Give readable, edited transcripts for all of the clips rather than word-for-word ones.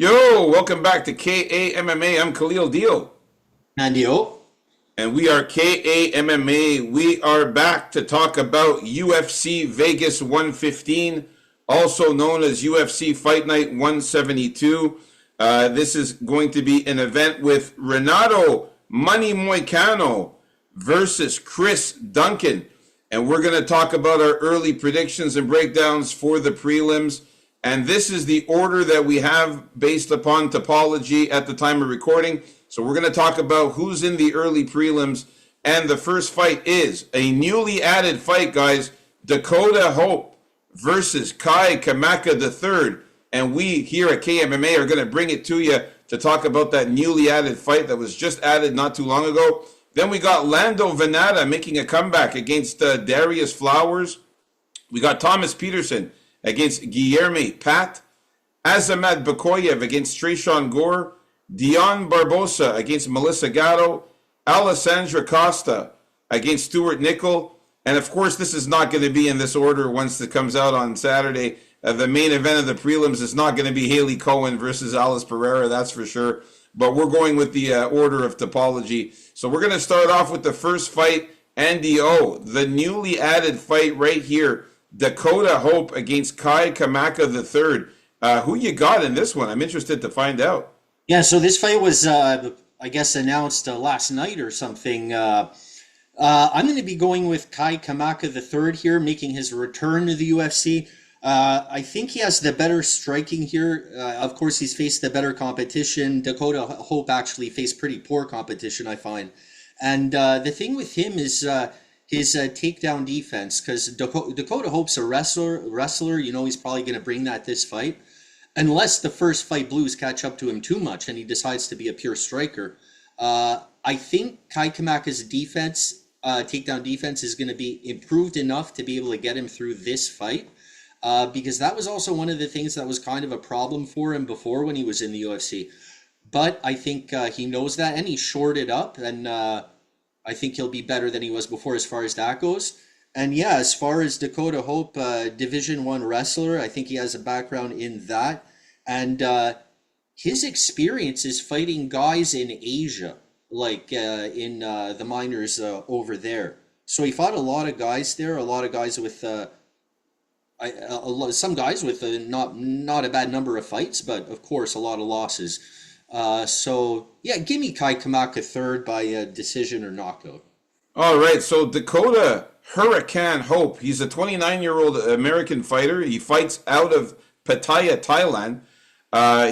Yo, welcome back to KAMMA. I'm Khalil Deal. And yo, And we are KAMMA. We are back to talk about UFC Vegas 115, also known as UFC Fight Night 172. This is going to be an event with Renato Money Moicano versus Chris Duncan. And we're going to talk about our early predictions and breakdowns for the prelims. And this is the order that we have based upon topology at the time of recording. So we're going to talk about who's in the early prelims. And the first fight is a newly added fight, guys. Dakota Hope versus Kai Kamaka III. And we here at KMMA are going to bring it to you to talk about that newly added fight that was just added not too long ago. Then we got Lando Venata making a comeback against Darius Flowers. We got Thomas Peterson against Guilherme Pat, Azamat Bakoyev against Tresean Gore, Dion Barbosa against Melissa Gatto, Alessandra Costa against Stuart Nickel, and of course this is not going to be in this order once it comes out on Saturday. The main event of the prelims is not going to be Haley Cohen versus Alice Pereira, that's for sure, but we're going with the order of topology. So we're going to start off with the first fight, NDO, the newly added fight right here. Dakota Hope against Kai Kamaka III. Who you got in this one? I'm interested to find out. yeah. So this fight was, I guess, announced last night or something. I'm going to be going with Kai Kamaka III here, making his return to the UFC. I think he has the better striking here. Of course, he's faced the better competition. Dakota Hope actually faced pretty poor competition, I find. And the thing with him is his takedown defense, because Dakota Hope's a wrestler. You know, he's probably going to bring that this fight, unless the first fight blues catch up to him too much and he decides to be a pure striker. I think Kai Kamaka's defense, takedown defense, is going to be improved enough to be able to get him through this fight, because that was also one of the things that was kind of a problem for him before when he was in the UFC. But I think he knows that, and he shored it up, and I think he'll be better than he was before as far as that goes. And yeah, as far as Dakota Hope, Division I wrestler, I think he has a background in that. And his experience is fighting guys in Asia, like in the minors over there. So he fought a lot of guys there, a lot of guys with, some guys with not a bad number of fights, but of course a lot of losses. So yeah, give me Kai Kamaka III by decision or knockout. All right, so Dakota Hurricane Hope. He's a 29-year-old American fighter. He fights out of Pattaya, Thailand.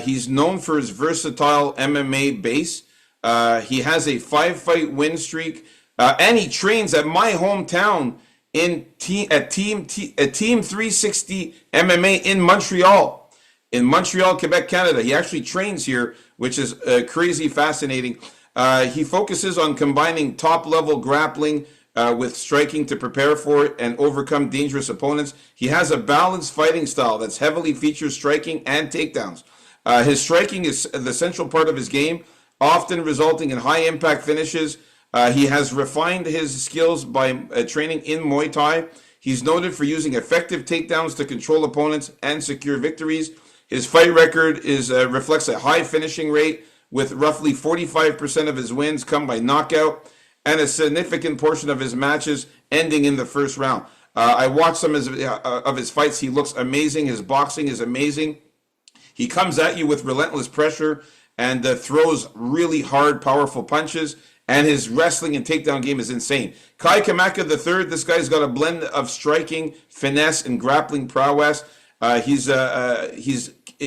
He's known for his versatile MMA base. He has a 5-fight win streak, and he trains at my hometown in Team 360 MMA in Montreal. In Montreal, Quebec, Canada. He actually trains here, which is crazy fascinating. He focuses on combining top-level grappling with striking to prepare for it and overcome dangerous opponents. He has a balanced fighting style that's heavily features striking and takedowns. His striking is the central part of his game, often resulting in high-impact finishes. He has refined his skills by training in Muay Thai. He's noted for using effective takedowns to control opponents and secure victories. His fight record reflects a high finishing rate, with roughly 45% of his wins come by knockout, and a significant portion of his matches ending in the first round. I watched some of his fights. He looks amazing. His boxing is amazing. He comes at you with relentless pressure and throws really hard, powerful punches. And his wrestling and takedown game is insane. Kai Kamaka III, this guy's got a blend of striking, finesse, and grappling prowess. He's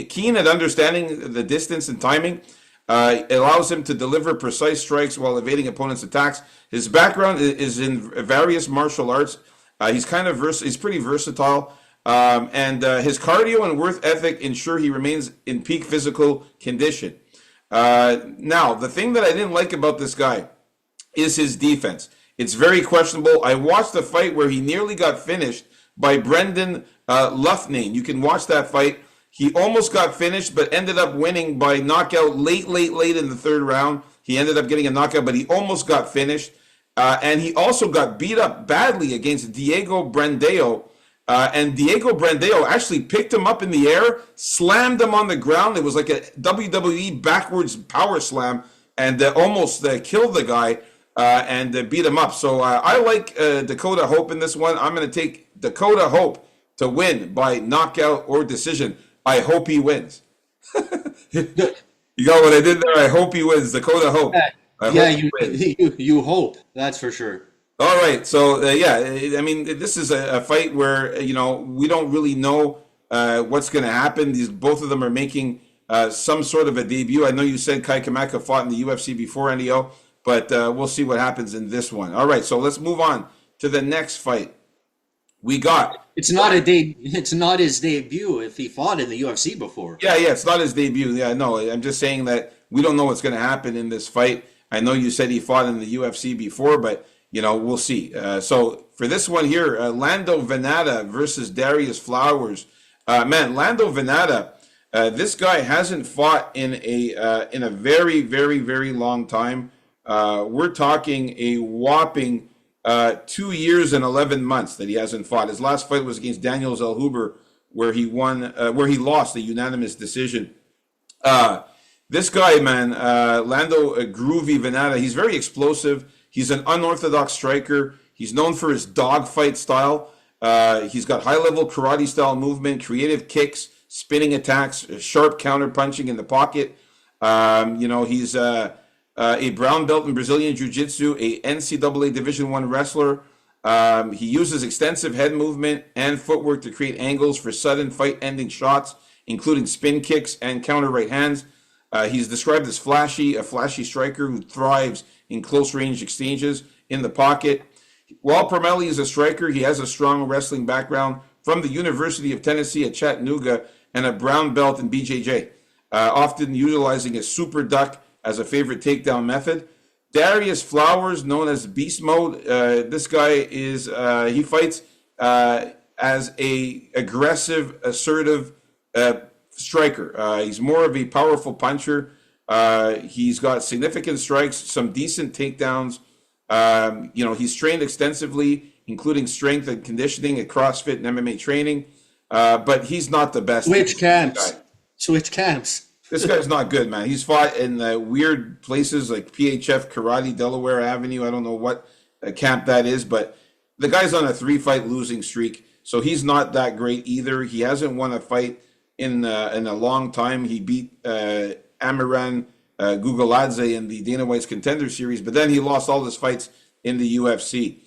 keen at understanding the distance and timing. It allows him to deliver precise strikes while evading opponents' attacks. His background is in various martial arts. He's pretty versatile. And his cardio and work ethic ensure he remains in peak physical condition. Now, the thing that I didn't like about this guy is his defense. It's very questionable. I watched the fight where he nearly got finished by Brendan Loughnane. You can watch that fight. He almost got finished, but ended up winning by knockout late in the third round. He ended up getting a knockout, but he almost got finished. And he also got beat up badly against Diego Brandao And Diego Brandao actually picked him up in the air, slammed him on the ground. It was like a WWE backwards power slam, and almost killed the guy and beat him up. So I like Dakota Hope in this one. I'm going to take Dakota Hope to win by knockout or decision. I hope he wins. You got what I did there? I hope he wins. Dakota Hope. I Yeah, hope he wins. you hope, that's for sure. All right, so yeah, I mean, this is a fight where we don't really know what's going to happen. Both of them are making some sort of a debut. I know you said Kai Kamaka fought in the UFC before NDO, but we'll see what happens in this one. All right, so let's move on to the next fight. We got. It's not his debut if he fought in the UFC before. Yeah, it's not his debut. Yeah, no, I'm just saying that we don't know what's going to happen in this fight. I know you said he fought in the UFC before, but we'll see. So for this one here, Lando Venata versus Darius Flowers. Lando Venata, this guy hasn't fought in a very, very, very long time. We're talking a whopping 2 years and 11 months that he hasn't fought. His last fight was against Daniel Zellhuber, where he lost a unanimous decision. This guy, man, Lando Groovy Venata, he's very explosive. He's an unorthodox striker. He's known for his dogfight style. He's got high-level karate-style movement, creative kicks, spinning attacks, sharp counter-punching in the pocket. He's a brown belt in Brazilian Jiu-Jitsu, a NCAA Division I wrestler. He uses extensive head movement and footwork to create angles for sudden fight-ending shots, including spin kicks and counter right hands. He's described as a flashy striker who thrives in close-range exchanges in the pocket. While primarily is a striker, he has a strong wrestling background from the University of Tennessee at Chattanooga and a brown belt in BJJ, often utilizing a super duck as a favorite takedown method. Darius Flowers, known as Beast Mode, this guy he fights as a aggressive, assertive striker. He's more of a powerful puncher. He's got significant strikes, some decent takedowns. He's trained extensively, including strength and conditioning at CrossFit and MMA training. But he's not the best. Switch camps. This guy's not good, man. He's fought in weird places like PHF Karate, Delaware Avenue. I don't know what camp that is, but the guy's on a 3-fight losing streak, so he's not that great either. He hasn't won a fight in a long time. He beat Amiran Gugaladze in the Dana White's Contender Series, but then he lost all his fights in the UFC.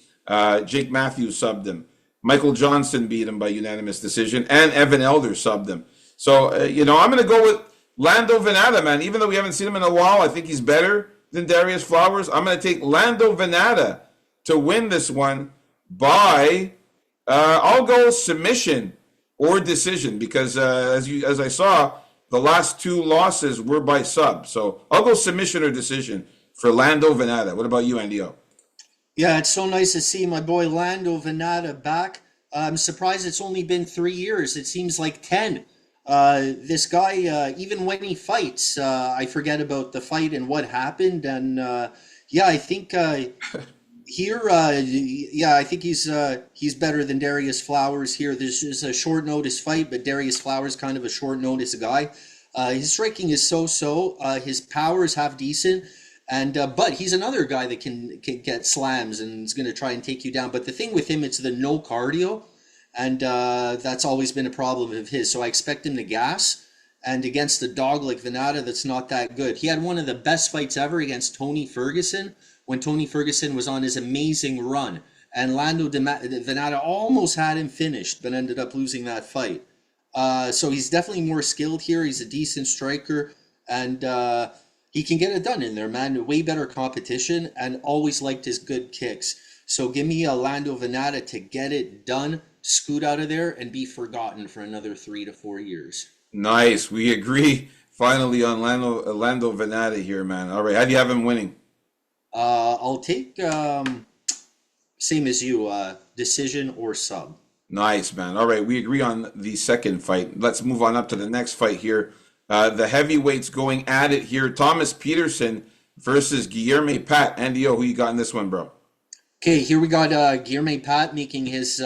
Jake Matthews subbed him. Michael Johnson beat him by unanimous decision, and Evan Elder subbed him. So, I'm going to go with Lando Venata, man. Even though we haven't seen him in a while, I think he's better than Darius Flowers. I'm going to take Lando Venata to win this one by, I'll go submission or decision, because as I saw, the last 2 losses were by sub. So I'll go submission or decision for Lando Venata. What about you, Andio? Yeah, it's so nice to see my boy Lando Venata back. I'm surprised it's only been 3 years. It seems like 10. This guy, even when he fights, I forget about the fight and what happened. And I think here, I think he's better than Darius Flowers here. This is a short notice fight, but Darius Flowers kind of a short notice guy. His striking is so-so. His power is half decent. And but he's another guy that can get slams and is going to try and take you down. But the thing with him, it's the no cardio. And that's always been a problem of his. So I expect him to gas. And against a dog like Venata, that's not that good. He had one of the best fights ever against Tony Ferguson when Tony Ferguson was on his amazing run. And Lando Venata almost had him finished, but ended up losing that fight. So he's definitely more skilled here. He's a decent striker. And he can get it done in there, man. Way better competition, and always liked his good kicks. So give me a Lando Venata to get it done, scoot out of there, and be forgotten for another 3 to 4 years. Nice. We agree finally on Lando Venata here, man. All right. How do you have him winning? I'll take, same as you, decision or sub. Nice, man. All right. We agree on the second fight. Let's move on up to the next fight here. The heavyweights going at it here. Thomas Peterson versus Guilherme Pat. Andio, who you got in this one, bro? Okay, here we got Guilherme Pat making his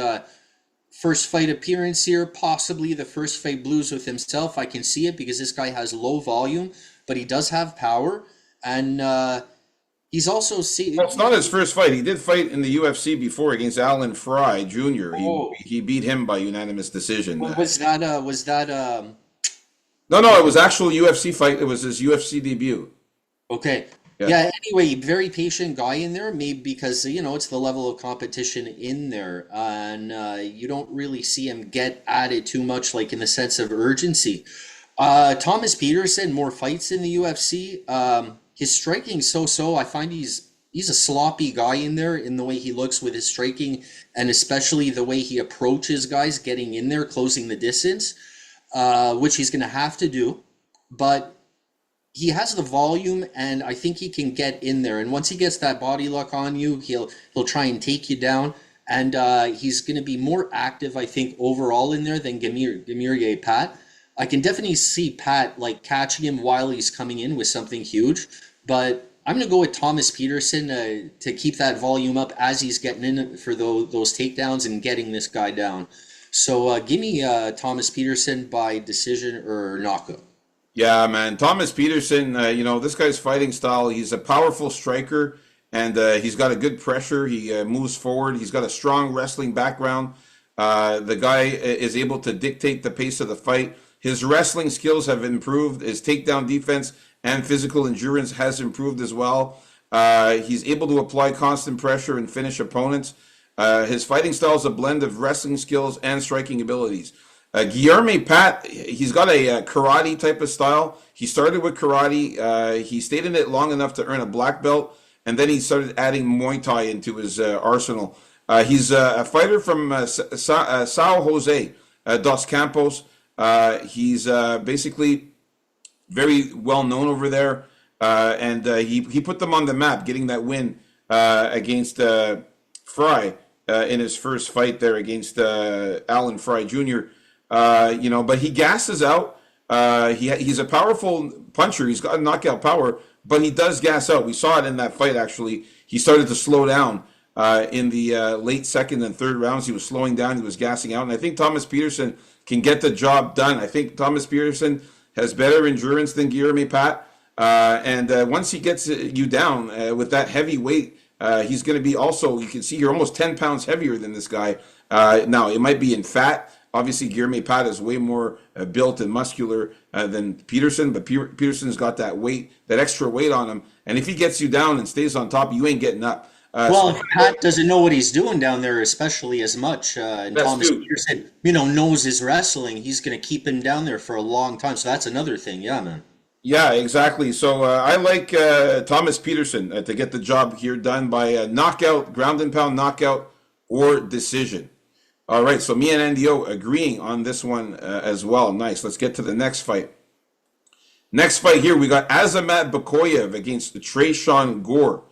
First fight appearance here, possibly the first fight blues with himself. I can see it because this guy has low volume, but he does have power, and he's also Well, it's not his first fight. He did fight in the UFC before against Alan Fry Jr. Oh, He beat him by unanimous decision. was that No, it was actual UFC fight. It was his UFC debut. okay. Yeah. Yeah, anyway, very patient guy in there, maybe because, it's the level of competition in there, and you don't really see him get at it too much, like in the sense of urgency. Thomas Peterson, more fights in the UFC. His striking so-so. I find he's a sloppy guy in there in the way he looks with his striking, and especially the way he approaches guys getting in there, closing the distance, which he's going to have to do. But he has the volume, and I think he can get in there. And once he gets that body lock on you, he'll try and take you down. And he's going to be more active, I think, overall in there than Gamirier Pat. I can definitely see Pat like catching him while he's coming in with something huge. But I'm going to go with Thomas Peterson to keep that volume up as he's getting in for those takedowns and getting this guy down. So give me Thomas Peterson by decision or knockout. Yeah, man. Thomas Peterson, this guy's fighting style, he's a powerful striker, and he's got a good pressure. He moves forward. He's got a strong wrestling background. The guy is able to dictate the pace of the fight. His wrestling skills have improved. His takedown defense and physical endurance has improved as well. He's able to apply constant pressure and finish opponents. His fighting style is a blend of wrestling skills and striking abilities. Guilherme Pat, he's got a karate type of style. He started with karate. He stayed in it long enough to earn a black belt, and then he started adding Muay Thai into his arsenal. He's a fighter from Sao Jose dos Campos. He's basically very well known over there, and he put them on the map, getting that win against Fry in his first fight there against Alan Fry Jr. But he gasses out. He's a powerful puncher. He's got knockout power, but he does gas out. We saw it in that fight, actually. He started to slow down in the late second and third rounds. He was slowing down. He was gassing out. And I think Thomas Peterson can get the job done. I think Thomas Peterson has better endurance than Guilherme Pat. And once he gets you down with that heavy weight, he's going to be also, you can see you're almost 10 pounds heavier than this guy. Now, it might be in fat. Obviously, Guilherme Pat is way more built and muscular than Peterson, but Peterson's got that weight, that extra weight on him. And if he gets you down and stays on top, you ain't getting up. If Pat doesn't know what he's doing down there, especially as much, and Thomas Peterson, knows his wrestling, he's going to keep him down there for a long time. So that's another thing. Yeah, man. Yeah, exactly. So I like Thomas Peterson to get the job here done by knockout, ground and pound knockout, or decision. All right, so me and NDO agreeing on this one as well. Nice. Let's get to the next fight. Next fight here, we got Azamat Bakoyev against Tresean Gore.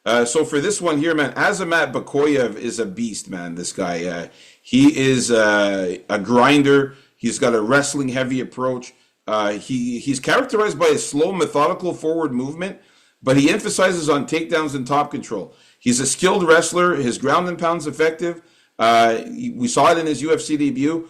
So for this one here, man, Azamat Bakoyev is a beast, man. This guy, he is a grinder. He's got a wrestling heavy approach. He's characterized by a slow, methodical forward movement, but he emphasizes on takedowns and top control. He's a skilled wrestler. His ground and pound's effective. We saw it in his UFC debut.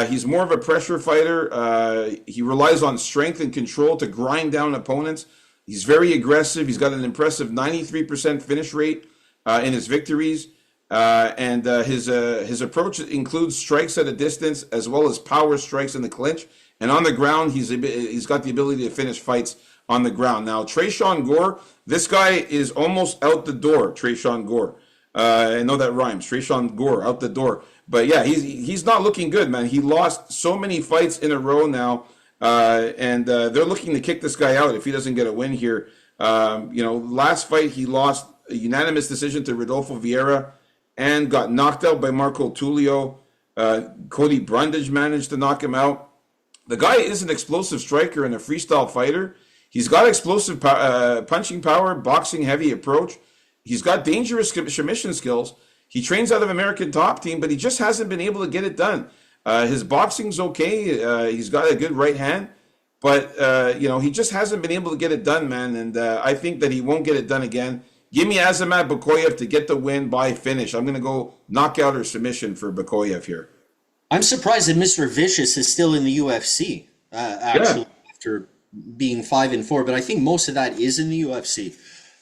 He's more of a pressure fighter. He relies on strength and control to grind down opponents. He's very aggressive. He's got an impressive 93% finish rate in his victories. And his approach includes strikes at a distance as well as power strikes in the clinch. And on the ground, he's got the ability to finish fights on the ground. Now, Tresean Gore, this guy is almost out the door, Tresean Gore. I know that rhymes. Tresean Gore, out the door. But yeah, he's not looking good, man. He lost so many fights in a row now, and they're looking to kick this guy out if he doesn't get a win here. Last fight he lost a unanimous decision to Rodolfo Vieira and got knocked out by Marco Tulio. Cody Brundage managed to knock him out. The guy is an explosive striker and a freestyle fighter. He's got explosive punching power, boxing heavy approach. He's got dangerous submission skills. He trains out of American Top Team, but he just hasn't been able to get it done. His boxing's okay. He's got a good right hand, but he just hasn't been able to get it done, man. And I think that he won't get it done again. Give me Azamat Bakoyev to get the win by finish. I'm going to go knockout or submission for Bakoyev here. I'm surprised that Mr. Vicious is still in the UFC, Yeah. actually, after being 5-4, but I think most of that is in the UFC.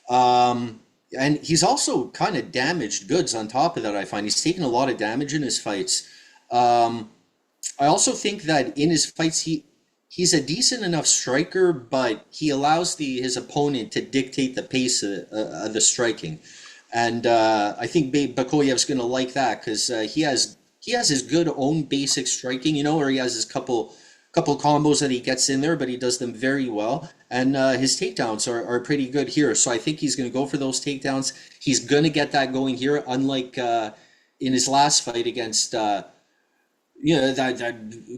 And he's also kind of damaged goods on top of that, I find. He's taken a lot of damage in his fights. Um, I also think that in his fights, he's a decent enough striker, but he allows his opponent to dictate the pace of the striking. And I think Bakoyev's going to like that because he has his good own basic striking, where he has his couple combos that he gets in there, but he does them very well. And his takedowns are pretty good here. So I think he's going to go for those takedowns. He's going to get that going here, unlike in his last fight against that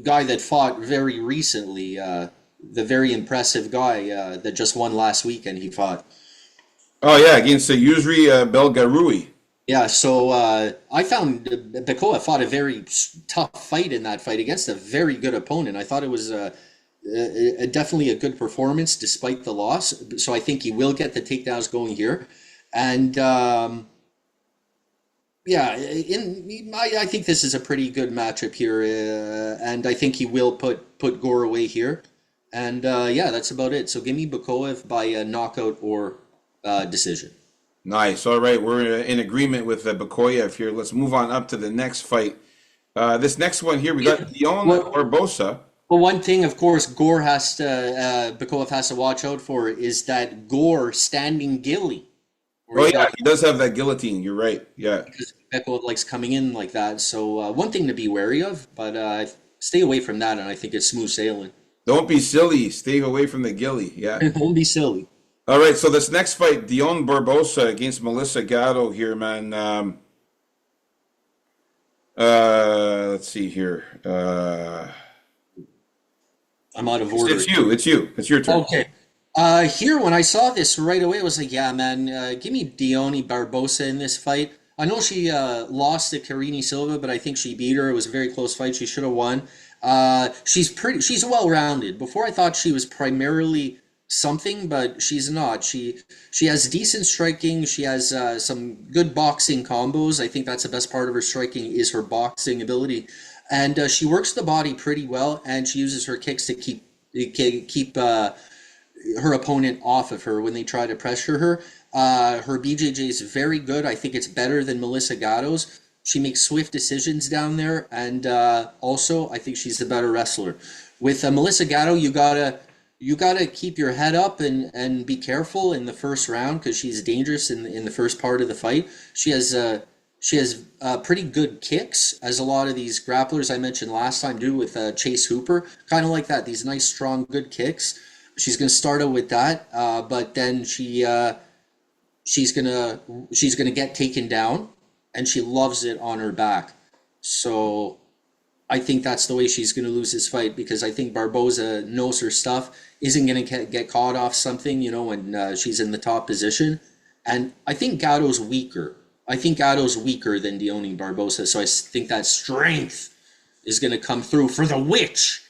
guy that fought very recently, the very impressive guy that just won last weekend. He fought. Oh yeah, against the Yusri Belgarui. Yeah, so I found Bakoa fought a very tough fight in that fight against a very good opponent. I thought it was definitely a good performance despite the loss. So I think he will get the takedowns going here, and yeah, I think this is a pretty good matchup here, and I think he will put Gore away here, and yeah, that's about it. So give me Bakoev by a knockout or decision. Nice. All right, we're in agreement with Bakoyev here. Let's move on up to the next fight. This next one here, we got Dion Well, Barbosa. well, one thing, of course, Bakoev has to watch out for is that Gore standing gilly, where Oh you yeah, got he does have that guillotine. You're right. Yeah. because Bakoev likes coming in like that. So one thing to be wary of, but stay away from that, and I think it's smooth sailing. Don't be silly. Stay away from the gilly. Yeah. Don't be silly. All right, so this next fight, Dion Barbosa against Melissa Gatto here, man. Let's see here. I'm out of It's order. you. It's you. It's your turn. Okay. Here, when I saw this right away, I was like, yeah, man, give me Dione Barbosa in this fight. I know she lost to Karine Silva, but I think she beat her. It was a very close fight. She should have won. She's well-rounded. Before I thought she was primarily something, but she's not. She has decent striking. She has some good boxing combos. I think that's the best part of her striking is her boxing ability, and she works the body pretty well. And she uses her kicks to keep her opponent off of her when they try to pressure her. Her BJJ is very good. I think it's better than Melissa Gatto's. She makes swift decisions down there, and also I think she's the better wrestler. With Melissa Gatto, you gotta keep your head up and be careful in the first round because she's dangerous in the first part of the fight. She has pretty good kicks, as a lot of these grapplers I mentioned last time do with Chase Hooper, kind of like that. These nice, strong, good kicks. She's gonna start out with that, but then she's gonna get taken down, and she loves it on her back. So I think that's the way she's going to lose this fight because I think Barboza knows her stuff, isn't going to get caught off something, when she's in the top position. And I think Gatto's weaker. I think Gatto's weaker than Dione Barbosa, so I think that strength is going to come through for the witch.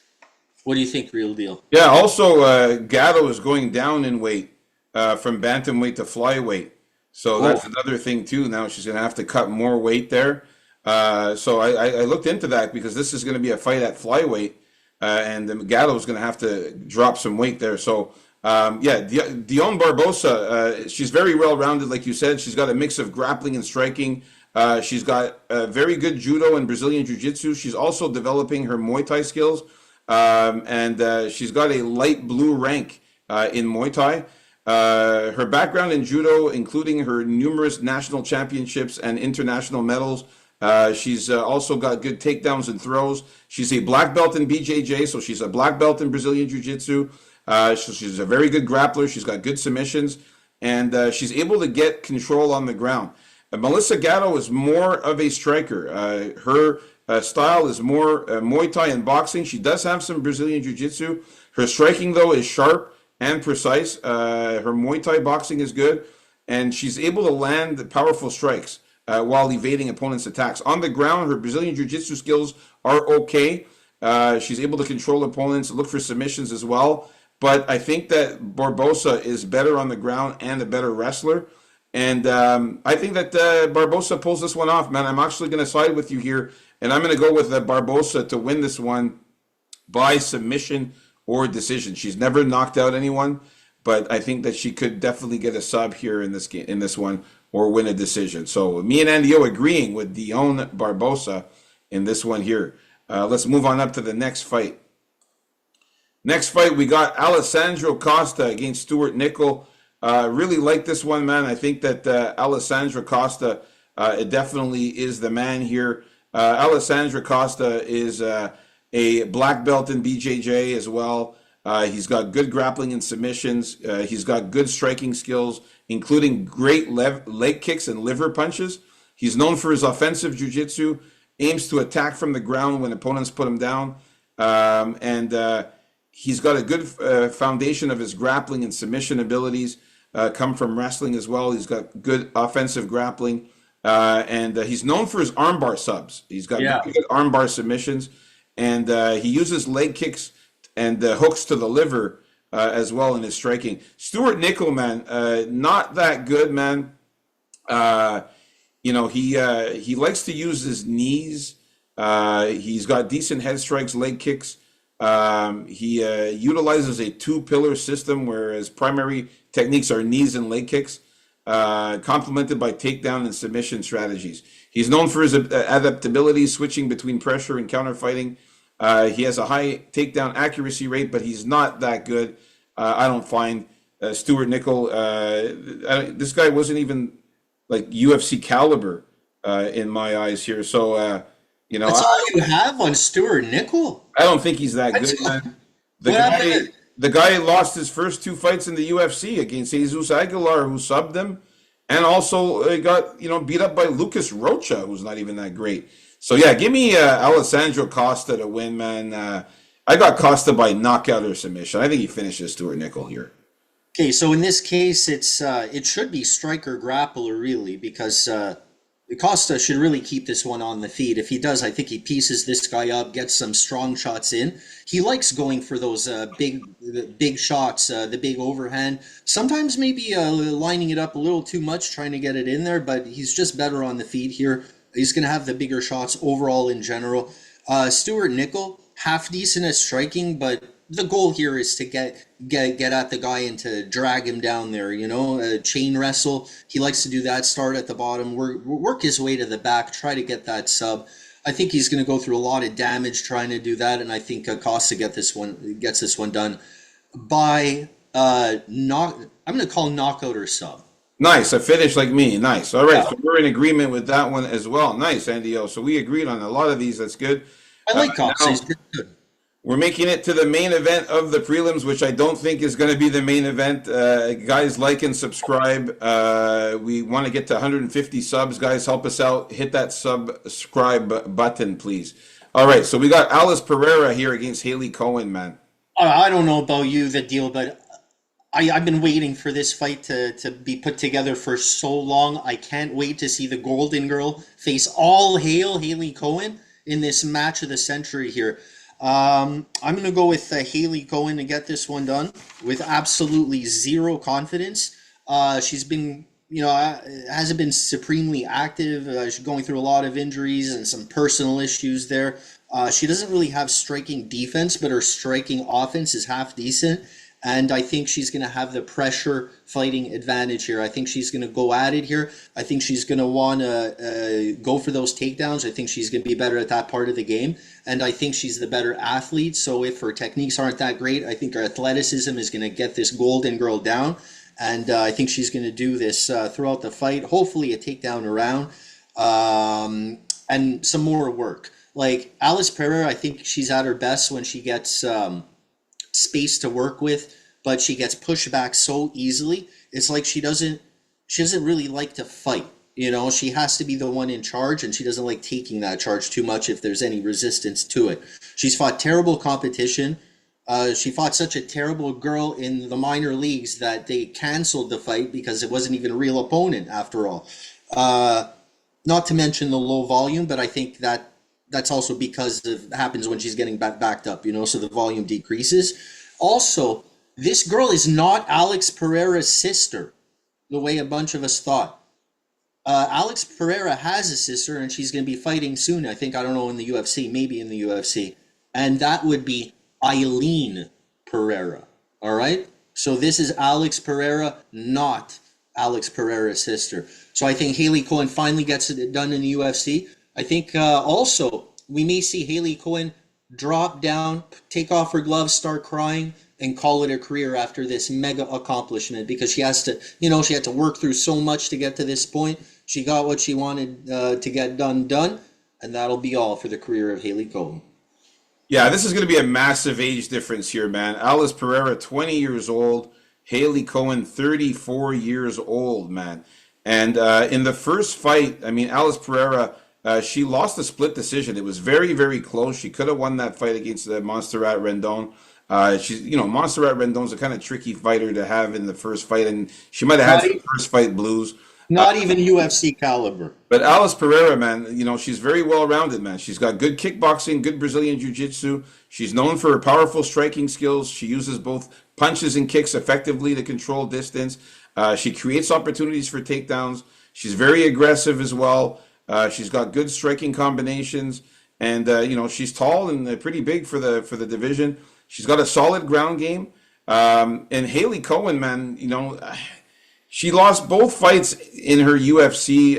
What do you think, real deal? Yeah. Also, Gatto is going down in weight from bantamweight to flyweight, so Oh, that's another thing too. Now she's going to have to cut more weight there. So I looked into that because this is going to be a fight at flyweight, and Gatto is going to have to drop some weight there. So yeah, Dion Barbosa, she's very well rounded, like you said. She's got a mix of grappling and striking. She's got very good judo and Brazilian jiu-jitsu. She's also developing her Muay Thai skills, and she's got a light blue rank in Muay Thai. Her background in judo, including her numerous national championships and international medals. She's also got good takedowns and throws. She's a black belt in BJJ, so she's a black belt in Brazilian Jiu-Jitsu. So she's a very good grappler. She's got good submissions, and she's able to get control on the ground. Melissa Gatto is more of a striker. Her style is more Muay Thai and boxing. She does have some Brazilian Jiu-Jitsu. Her striking, though, is sharp and precise. Her Muay Thai boxing is good, and she's able to land powerful strikes while evading opponents' attacks. On the ground, her Brazilian Jiu-Jitsu skills are okay. She's able to control opponents, look for submissions as well. But I think that Barbosa is better on the ground and a better wrestler. And I think that Barbosa pulls this one off, man. I'm actually going to side with you here, and I'm going to go with Barbosa to win this one by submission or decision. She's never knocked out anyone, but I think that she could definitely get a sub here in this game, in this one, or win a decision. So me and Andy O agreeing with Dion Barbosa in this one here. Let's move on up to the next fight. Next fight, we got Alessandro Costa against Stuart Nickel. Really like this one, man. I think that Alessandro Costa definitely is the man here. Alessandro Costa is a black belt in BJJ as well. He's got good grappling and submissions. He's got good striking skills, including great leg kicks and liver punches. He's known for his offensive jiu-jitsu, aims to attack from the ground when opponents put him down. And he's got a good foundation of his grappling and submission abilities, come from wrestling as well. He's got good offensive grappling. And he's known for his armbar subs. He's got good armbar submissions. And he uses leg kicks and hooks to the liver as well in his striking. Stuart Nickel, man, not that good, man. He likes to use his knees. He's got decent head strikes, leg kicks. He utilizes a two-pillar system where his primary techniques are knees and leg kicks, complemented by takedown and submission strategies. He's known for his adaptability, switching between pressure and counterfighting. He has a high takedown accuracy rate, but he's not that good. I don't find Stuart Nickel. This guy wasn't even like UFC caliber in my eyes here. So That's all you have on Stuart Nickel? I don't think he's that good, man. The guy lost his first two fights in the UFC against Jesus Aguilar, who subbed him, and also got beat up by Lucas Rocha, who's not even that great. So yeah, give me Alessandro Costa to win, man. I got Costa by knockout or submission. I think he finishes Stuart Nickel here. Okay, so in this case, it should be striker grappler really, because Costa should really keep this one on the feet. If he does, I think he pieces this guy up, gets some strong shots in. He likes going for those big shots, the big overhand. Sometimes maybe lining it up a little too much, trying to get it in there, but he's just better on the feet here. He's going to have the bigger shots overall in general. Stuart Nickel, half decent at striking, but the goal here is to get at the guy and to drag him down there, chain wrestle. He likes to do that, start at the bottom, work his way to the back, try to get that sub. I think he's going to go through a lot of damage trying to do that, and I think Costa gets this one done by I'm going to call knockout or sub. Nice, a finish like me. Nice. All right, so we're in agreement with that one as well. Nice, Andy O. So we agreed on a lot of these. That's good. I like Costa. He's pretty good. We're making it to the main event of the prelims, which I don't think is going to be the main event. Guys, like and subscribe. We want to get to 150 subs. Guys, help us out. Hit that subscribe button, please. All right, so we got Alice Pereira here against Haley Cohen, man. I don't know about you, the deal, but I've been waiting for this fight to be put together for so long. I can't wait to see the Golden Girl face all hail Haley Cohen in this match of the century here. I'm going to go with Haley Cohen to get this one done with absolutely zero confidence. She's been, hasn't been supremely active. She's going through a lot of injuries and some personal issues there. She doesn't really have striking defense, but her striking offense is half decent. And I think she's going to have the pressure fighting advantage here. I think she's going to go at it here. I think she's going to want to go for those takedowns. I think she's going to be better at that part of the game. And I think she's the better athlete. So if her techniques aren't that great, I think her athleticism is going to get this Golden Girl down. And I think she's going to do this throughout the fight. Hopefully a takedown around and some more work. Like Alice Pereira, I think she's at her best when she gets space to work with, but she gets pushed back so easily. It's like she doesn't really like to fight. She has to be the one in charge, and she doesn't like taking that charge too much if there's any resistance to it. She's fought terrible competition. She fought such a terrible girl in the minor leagues that they canceled the fight because it wasn't even a real opponent after all. Not to mention the low volume, but I think that's also because it happens when she's getting backed up, so the volume decreases. Also, this girl is not Alex Pereira's sister. the way a bunch of us thought. Alex Pereira has a sister, and she's going to be fighting soon. I think, I don't know, in the UFC, maybe in the UFC. And that would be Eileen Pereira. All right? So this is Alex Pereira, not Alex Pereira's sister. So I think Haley Cohen finally gets it done in the UFC. I think also we may see Haley Cohen drop down, take off her gloves, start crying, and call it a career after this mega accomplishment, because she has to, she had to work through so much to get to this point. She got what she wanted to get done, and that'll be all for the career of Haley Cohen. Yeah, this is going to be a massive age difference here, man. Alice Pereira, 20 years old. Haley Cohen, 34 years old, man. And in the first fight, I mean, Alice Pereira, she lost a split decision. It was very, very close. She could have won that fight against Montserrat Rendon. Montserrat Rendon's a kind of tricky fighter to have in the first fight, and she might have had some first fight blues. Not even UFC caliber. But Alice Pereira, man, she's very well-rounded, man. She's got good kickboxing, good Brazilian jiu-jitsu. She's known for her powerful striking skills. She uses both punches and kicks effectively to control distance. She creates opportunities for takedowns. She's very aggressive as well. She's got good striking combinations, and she's tall and pretty big for the division. She's got a solid ground game. And Haley Cohen, man, she lost both fights in her UFC,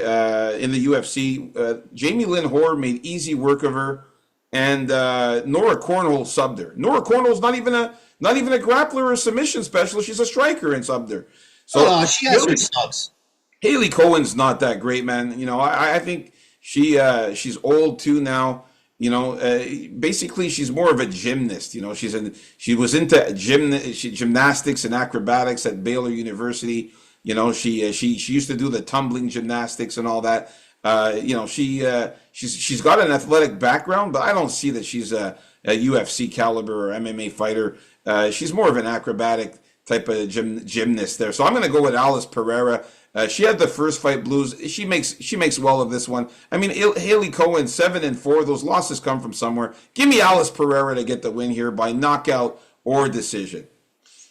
in the UFC. Jamie Lynn Hoare made easy work of her, and Nora Cornwell subbed her. Nora Cornwell's not even a grappler or submission specialist. She's a striker and subbed her. So she has her subs. Haley Cohen's not that great, man. I think she's old too now. Basically she's more of a gymnast. She was into gymnastics and acrobatics at Baylor University. She used to do the tumbling gymnastics and all that. She's got an athletic background, but I don't see that she's a UFC caliber or MMA fighter. She's more of an acrobatic type of gymnast there. So I'm going to go with Alice Pereira. She had the first fight blues. She makes well of this one. I mean, Haley Cohen 7-4. Those losses come from somewhere. Give me Alice Pereira to get the win here by knockout or decision.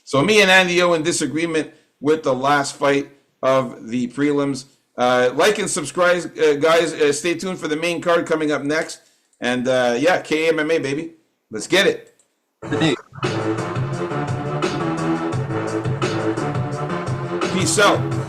So me and Andy O in disagreement with the last fight of the prelims. Like and subscribe, guys. Stay tuned for the main card coming up next. And KMMA, baby. Let's get it. Peace out.